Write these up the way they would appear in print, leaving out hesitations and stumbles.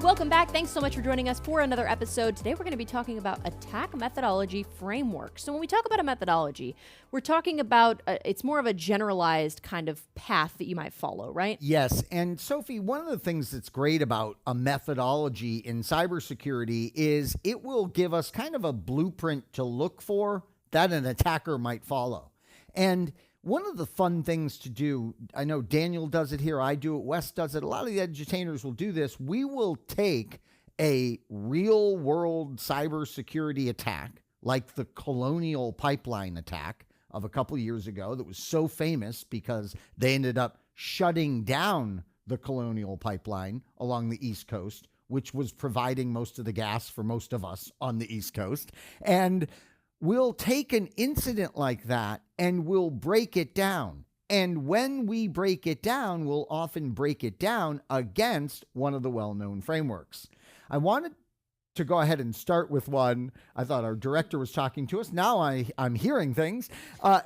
Welcome back. Thanks so much for joining us for another episode. Today we're going to be talking about attack methodology framework. So when we talk about a methodology, we're talking about it's more of a generalized kind of path that you might follow, right? Yes. And Sophie, one of the things that's great about a methodology in cybersecurity is it will give us kind of a blueprint to look for that an attacker might follow. And one of the fun things to do, I know Daniel does it here, I do it, Wes does it, a lot of the educators will do this. We will take a real world cybersecurity attack, like the Colonial Pipeline attack of a couple years ago that was so famous because they ended up shutting down the Colonial Pipeline along the East Coast, which was providing most of the gas for most of us on the East Coast. And we'll take an incident like that and we'll break it down. And when we break it down, we'll often break it down against one of the well-known frameworks. I wanted to go ahead and start with one. I thought our director was talking to us. Now I'm hearing things.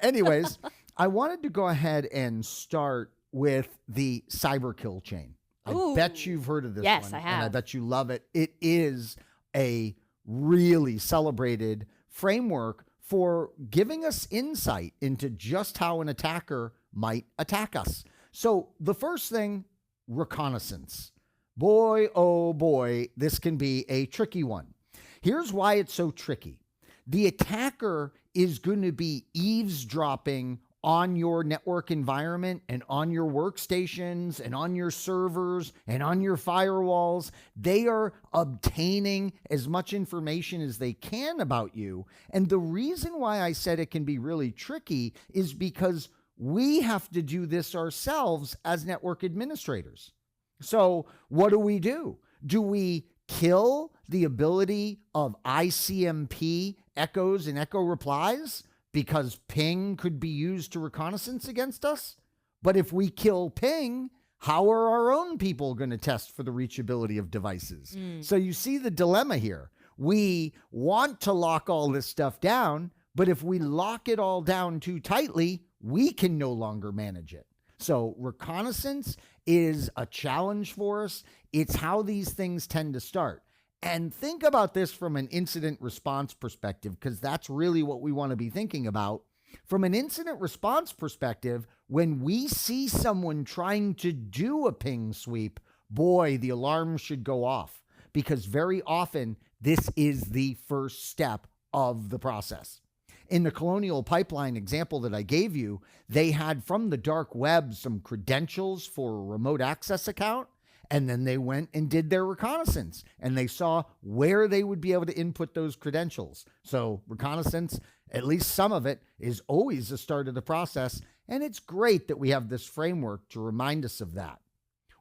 Anyways, I wanted to go ahead and start with the cyber kill chain. I bet you've heard of this one. Yes, I have. And I bet you love it. It is a really celebrated framework for giving us insight into just how an attacker might attack us. So the first thing, reconnaissance. Boy, oh boy, this can be a tricky one. Here's why it's so tricky. The attacker is going to be eavesdropping on your network environment and on your workstations and on your servers and on your firewalls. They are obtaining as much information as they can about you. And the reason why I said it can be really tricky is because we have to do this ourselves as network administrators. So what do? Do we kill the ability of ICMP echoes and echo replies because ping could be used to reconnaissance against us? But if we kill ping, how are our own people going to test for the reachability of devices? So you see the dilemma here. We want to lock all this stuff down, but if we lock it all down too tightly, we can no longer manage it. So reconnaissance is a challenge for us. It's how these things tend to start. And think about this from an incident response perspective, because that's really what we want to be thinking about. From an incident response perspective, when we see someone trying to do a ping sweep, boy, the alarm should go off, because very often this is the first step of the process. In the Colonial Pipeline example that I gave you, they had from the dark web some credentials for a remote access account. And then they went and did their reconnaissance and they saw where they would be able to input those credentials. So reconnaissance, at least some of it, is always the start of the process. And it's great that we have this framework to remind us of that.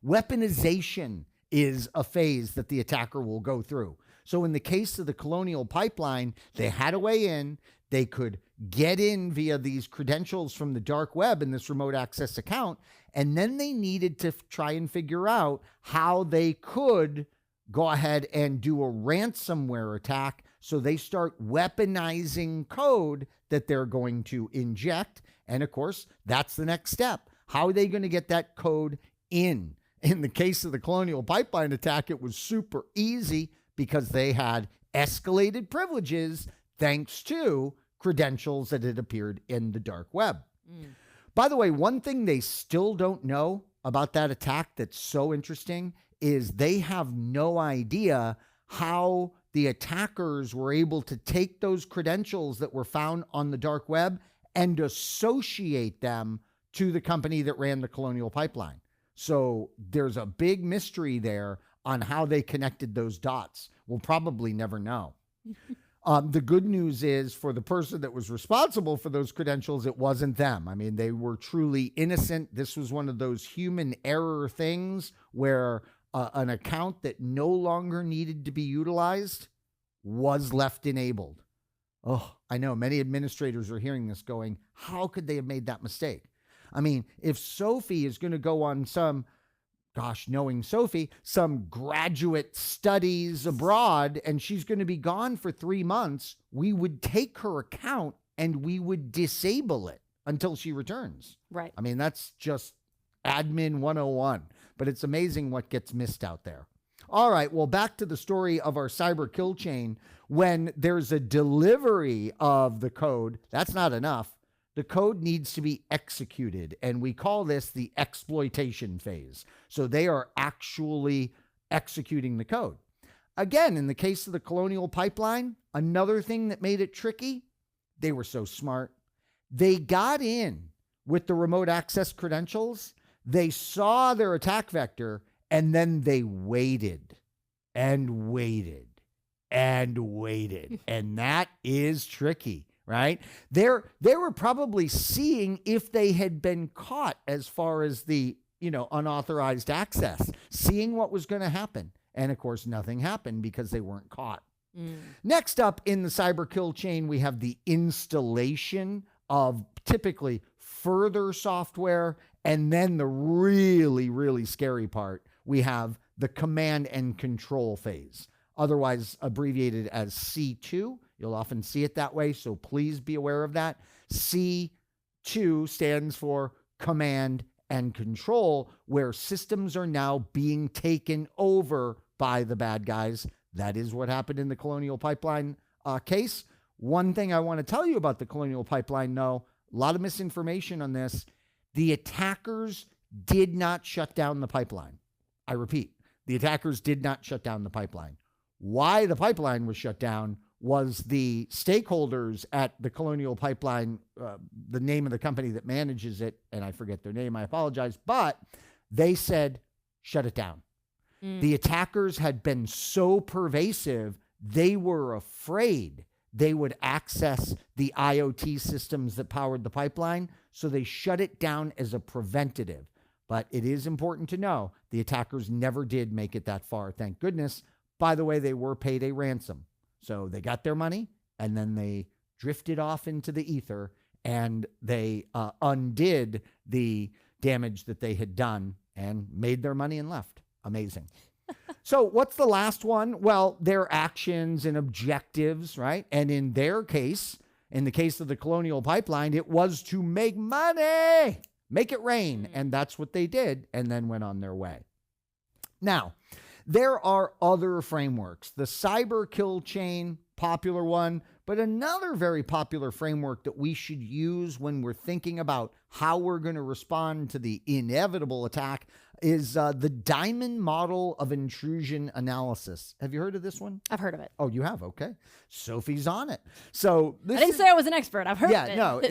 Weaponization is a phase that the attacker will go through. So in the case of the Colonial Pipeline, they had a way in. They could get in via these credentials from the dark web in this remote access account. And then they needed to try and figure out how they could go ahead and do a ransomware attack. So they start weaponizing code that they're going to inject. And of course, that's the next step. How are they going to get that code in? In the case of the Colonial Pipeline attack, it was super easy because they had escalated privileges thanks to credentials that had appeared in the dark web. By the way, one thing they still don't know about that attack that's so interesting is they have no idea how the attackers were able to take those credentials that were found on the dark web and associate them to the company that ran the Colonial Pipeline. So there's a big mystery there on how they connected those dots. We'll probably never know. The good news is for the person that was responsible for those credentials, it wasn't them. I mean, they were truly innocent. This was one of those human error things where an account that no longer needed to be utilized was left enabled. Oh, I know many administrators are hearing this going, how could they have made that mistake? I mean, if Sophie is going to go on some, gosh, knowing Sophie, some graduate studies abroad, and she's going to be gone for 3 months, we would take her account and we would disable it until she returns. Right. I mean, that's just admin 101, but it's amazing what gets missed out there. All right, well, back to the story of our cyber kill chain. When there's a delivery of the code, that's not enough. The code needs to be executed, and we call this the exploitation phase. So they are actually executing the code. Again, in the case of the Colonial Pipeline, another thing that made it tricky, they were so smart. They got in with the remote access credentials. They saw their attack vector, and then they waited and waited and waited. And that is tricky, right? They were probably seeing if they had been caught as far as the, unauthorized access, seeing what was going to happen. And of course, nothing happened because they weren't caught. Next up in the cyber kill chain, we have the installation of typically further software. And then the really, really scary part, we have the command and control phase, otherwise abbreviated as C2. You'll often see it that way, so please be aware of that. C2 stands for command and control, where systems are now being taken over by the bad guys. That is what happened in the Colonial Pipeline case. One thing I want to tell you about the Colonial Pipeline, though, a lot of misinformation on this. The attackers did not shut down the pipeline. I repeat, the attackers did not shut down the pipeline. Why the pipeline was shut down was the stakeholders at the Colonial Pipeline, the name of the company that manages it, and I forget their name, I apologize, but they said, shut it down. The attackers had been so pervasive, they were afraid they would access the IoT systems that powered the pipeline, so they shut it down as a preventative. But it is important to know the attackers never did make it that far, thank goodness. By the way, they were paid a ransom. So they got their money, and then they drifted off into the ether, and they undid the damage that they had done and made their money and left. Amazing. So what's the last one? Well, their actions and objectives, right? And in their case, in the case of the Colonial Pipeline, it was to make money, make it rain. And that's what they did, and then went on their way. Now, there are other frameworks. The cyber kill chain, popular one, but another very popular framework that we should use when we're thinking about how we're going to respond to the inevitable attack is the diamond model of intrusion analysis. Have you heard of this one? I've heard of it. Oh, you have? Okay. Sophie's on it. So I didn't say I was an expert. I've heard of it. No,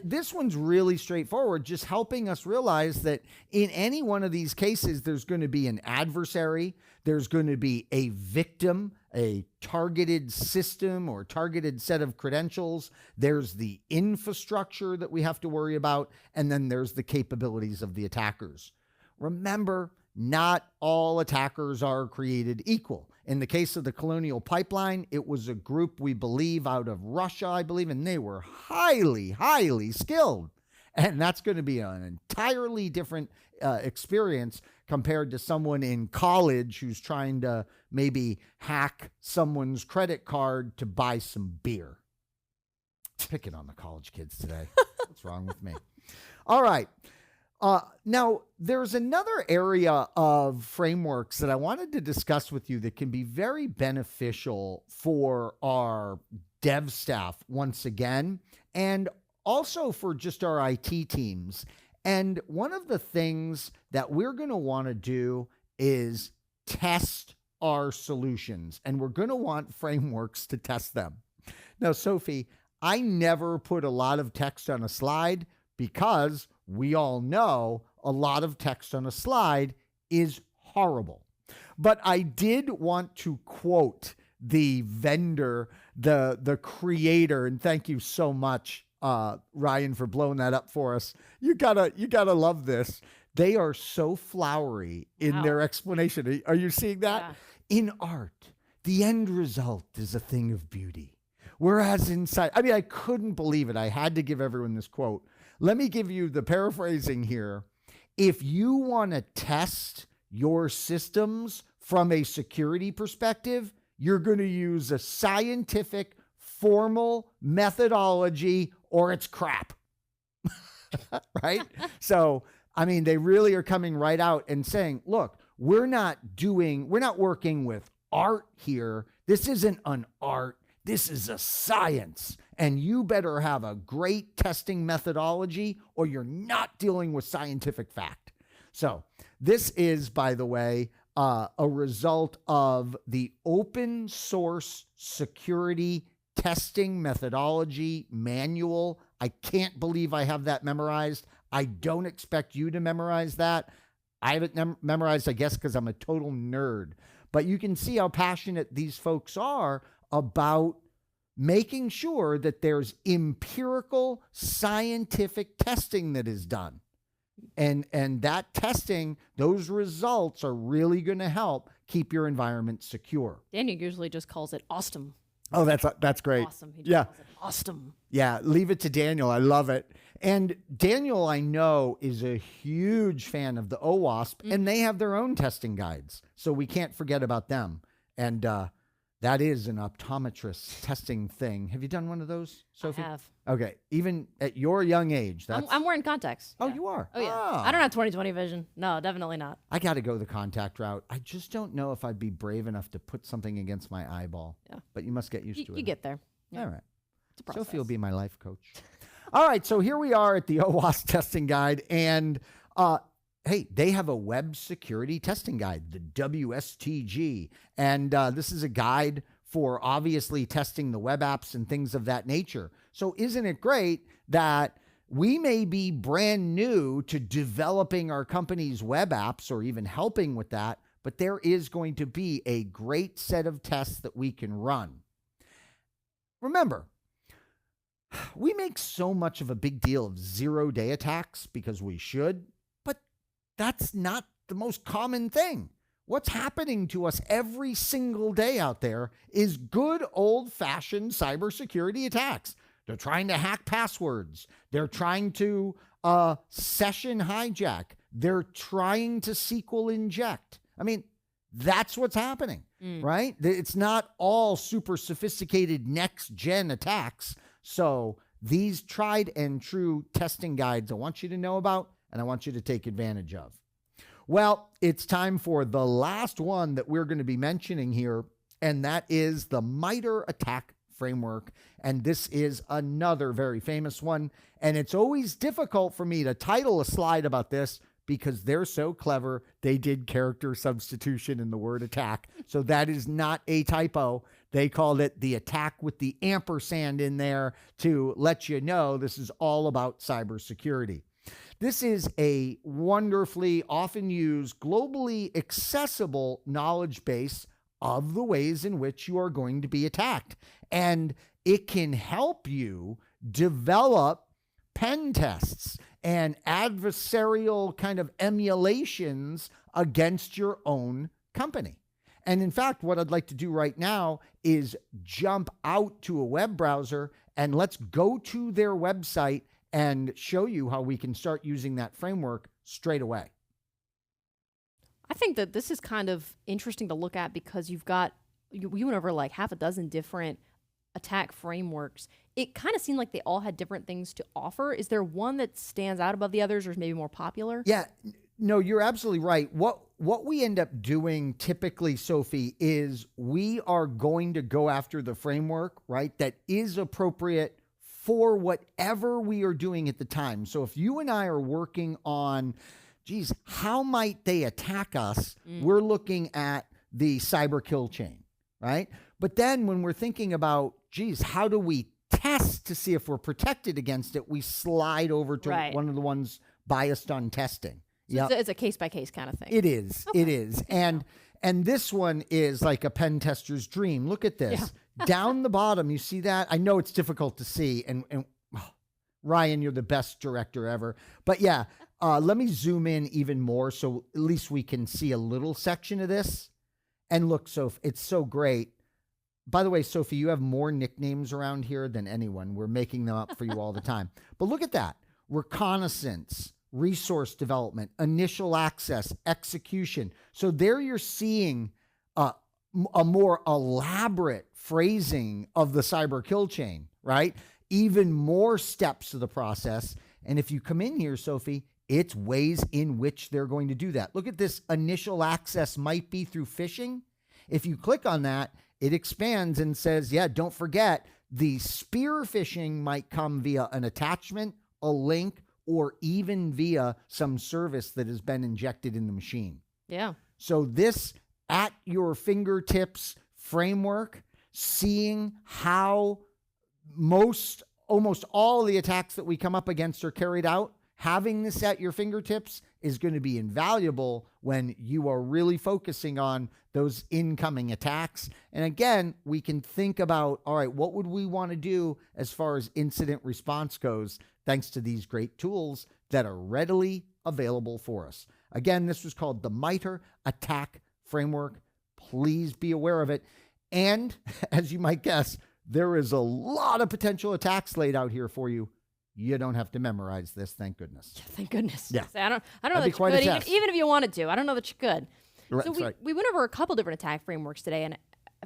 this one's really straightforward, just helping us realize that in any one of these cases, there's going to be an adversary, there's going to be a victim, a targeted system or targeted set of credentials, there's the infrastructure that we have to worry about, and then there's the capabilities of the attackers. Remember, not all attackers are created equal. In the case of the Colonial Pipeline, it was a group, we believe, out of Russia, I believe, and they were highly, highly skilled. And that's going to be an entirely different experience compared to someone in college who's trying to maybe hack someone's credit card to buy some beer. Picking on the college kids today. What's wrong with me? All right. Now, there's another area of frameworks that I wanted to discuss with you that can be very beneficial for our dev staff once again, and also for just our IT teams. And one of the things that we're going to want to do is test our solutions, and we're going to want frameworks to test them. Now, Sophie, I never put a lot of text on a slide because we all know a lot of text on a slide is horrible. But I did want to quote the vendor, the creator, and thank you so much, Ryan, for blowing that up for us. You gotta love this. They are so flowery in their explanation. Are you seeing that? Yeah. In art, the end result is a thing of beauty. Whereas inside, I couldn't believe it. I had to give everyone this quote. Let me give you the paraphrasing here. If you want to test your systems from a security perspective, you're going to use a scientific, formal methodology, or it's crap. Right? So, they really are coming right out and saying, look, we're not working with art here. This isn't an art. This is a science. And you better have a great testing methodology or you're not dealing with scientific fact. So this is, by the way, a result of the open source security testing methodology manual. I can't believe I have that memorized. I don't expect you to memorize that. I haven't memorized, I guess, because I'm a total nerd. But you can see how passionate these folks are about making sure that there's empirical scientific testing that is done. And that testing, those results are really going to help keep your environment secure. Daniel usually just calls it awesome. Oh, that's great. Awesome. He just calls it awesome. Yeah, leave it to Daniel. I love it. And Daniel, I know, is a huge fan of the OWASP, and they have their own testing guides. So we can't forget about them. And that is an optometrist testing thing. Have you done one of those, Sophie? I have. Okay. Even at your young age. I'm wearing contacts. Oh, you are? Oh, yeah. Ah. I don't have 20/20 vision. No, definitely not. I got to go the contact route. I just don't know if I'd be brave enough to put something against my eyeball. Yeah. But you must get used to it. You get there. Yeah. All right. It's a process. Sophie will be my life coach. All right. So here we are at the OWASP testing guide. And hey, they have a web security testing guide, the WSTG. And this is a guide for obviously testing the web apps and things of that nature. So isn't it great that we may be brand new to developing our company's web apps or even helping with that, but there is going to be a great set of tests that we can run. Remember, we make so much of a big deal of zero-day attacks because we should, but that's not the most common thing. What's happening to us every single day out there is good old-fashioned cybersecurity attacks. They're trying to hack passwords. They're trying to session hijack. They're trying to SQL inject. I mean, that's what's happening, right? It's not all super sophisticated next-gen attacks. So these tried and true testing guides I want you to know about and I want you to take advantage of. Well, it's time for the last one that we're going to be mentioning here, and that is the MITRE ATT&CK framework. And this is another very famous one. And it's always difficult for me to title a slide about this because they're so clever. They did character substitution in the word attack. So that is not a typo. They called it the attack with the ampersand in there to let you know this is all about cybersecurity. This is a wonderfully often used, globally accessible knowledge base of the ways in which you are going to be attacked. And it can help you develop pen tests and adversarial kind of emulations against your own company. And in fact, what I'd like to do right now is jump out to a web browser and let's go to their website and show you how we can start using that framework straight away. I think that this is kind of interesting to look at because you went over like half a dozen different attack frameworks. It kind of seemed like they all had different things to offer. Is there one that stands out above the others or is maybe more popular? Yeah, no, you're absolutely right. What we end up doing typically, Sophie, is we are going to go after the framework, right, that is appropriate for whatever we are doing at the time. So if you and I are working on, geez, how might they attack us? We're looking at the cyber kill chain, right? But then when we're thinking about, geez, how do we test to see if we're protected against it? We slide over to one of the ones biased on testing. So it's a case-by-case kind of thing. It is. Okay. It is. And this one is like a pen tester's dream. Look at this. Yeah. Down the bottom, you see that? I know it's difficult to see. And Ryan, you're the best director ever. But yeah, let me zoom in even more so at least we can see a little section of this. And look, Sophie, it's so great. By the way, Sophie, you have more nicknames around here than anyone. We're making them up for you all the time. But look at that. Reconnaissance, resource development, initial access, execution. So there you're seeing a more elaborate phrasing of the cyber kill chain, right? Even more steps to the process. And if you come in here, Sophie, It's ways in which they're going to do that. Look at this. Initial access might be through phishing. If you click on that, it expands and says, yeah, don't forget, the spear phishing might come via an attachment, a link, or even via some service that has been injected in the machine. Yeah. So this at your fingertips framework, seeing how almost all of the attacks that we come up against are carried out, having this at your fingertips is going to be invaluable when you are really focusing on those incoming attacks. And again, we can think about, all right, what would we want to do as far as incident response goes, thanks to these great tools that are readily available for us. Again, this was called the MITRE Attack Framework. Please be aware of it. And as you might guess, there is a lot of potential attacks laid out here for you. You don't have to memorize this, thank goodness. Yeah, thank goodness. Yeah. I don't know that you could, even if you wanted to. I don't know that you could. Right, so we went over a couple different attack frameworks today, and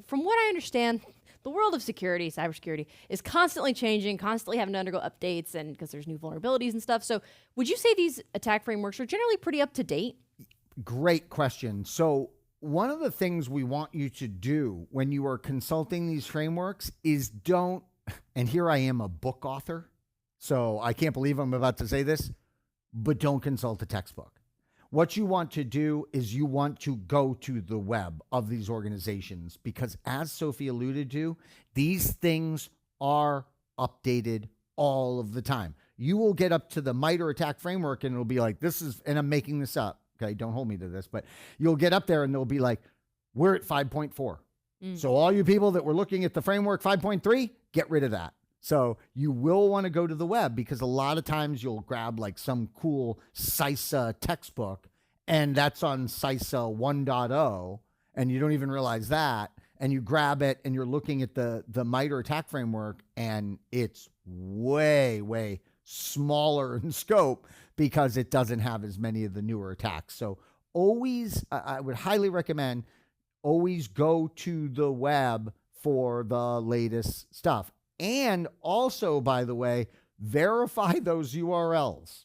from what I understand, the world of security, cybersecurity, is constantly changing, constantly having to undergo updates, and because there's new vulnerabilities and stuff. So would you say these attack frameworks are generally pretty up to date? Great question. So one of the things we want you to do when you are consulting these frameworks is don't, and here I am a book author, so I can't believe I'm about to say this, but don't consult a textbook. What you want to do is you want to go to the web of these organizations because, as Sophie alluded to, these things are updated all of the time. You will get up to the MITRE attack framework and it'll be like, this is, and I'm making this up. Okay, don't hold me to this, but you'll get up there and they'll be like, we're at 5.4. So all you people that were looking at the framework 5.3, get rid of that. So you will want to go to the web because a lot of times you'll grab like some cool CySA textbook and that's on CySA 1.0 and you don't even realize that. And you grab it and you're looking at the MITRE attack framework and it's way, way smaller in scope because it doesn't have as many of the newer attacks. So always, I would highly recommend always go to the web for the latest stuff. And also, by the way, verify those URLs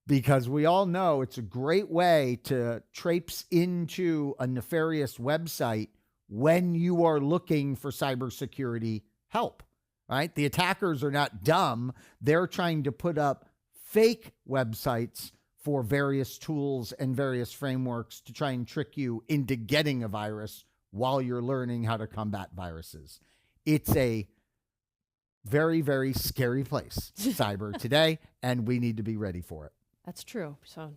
because we all know it's a great way to traipse into a nefarious website when you are looking for cybersecurity help, right? The attackers are not dumb. They're trying to put up fake websites for various tools and various frameworks to try and trick you into getting a virus while you're learning how to combat viruses. It's a very, very scary place, cyber today, and we need to be ready for it. That's true. So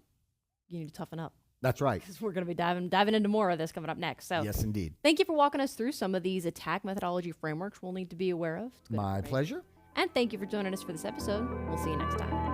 you need to toughen up. That's right. Because we're going to be diving into more of this coming up next. So yes, indeed. Thank you for walking us through some of these attack methodology frameworks we'll need to be aware of. My pleasure. And thank you for joining us for this episode. We'll see you next time.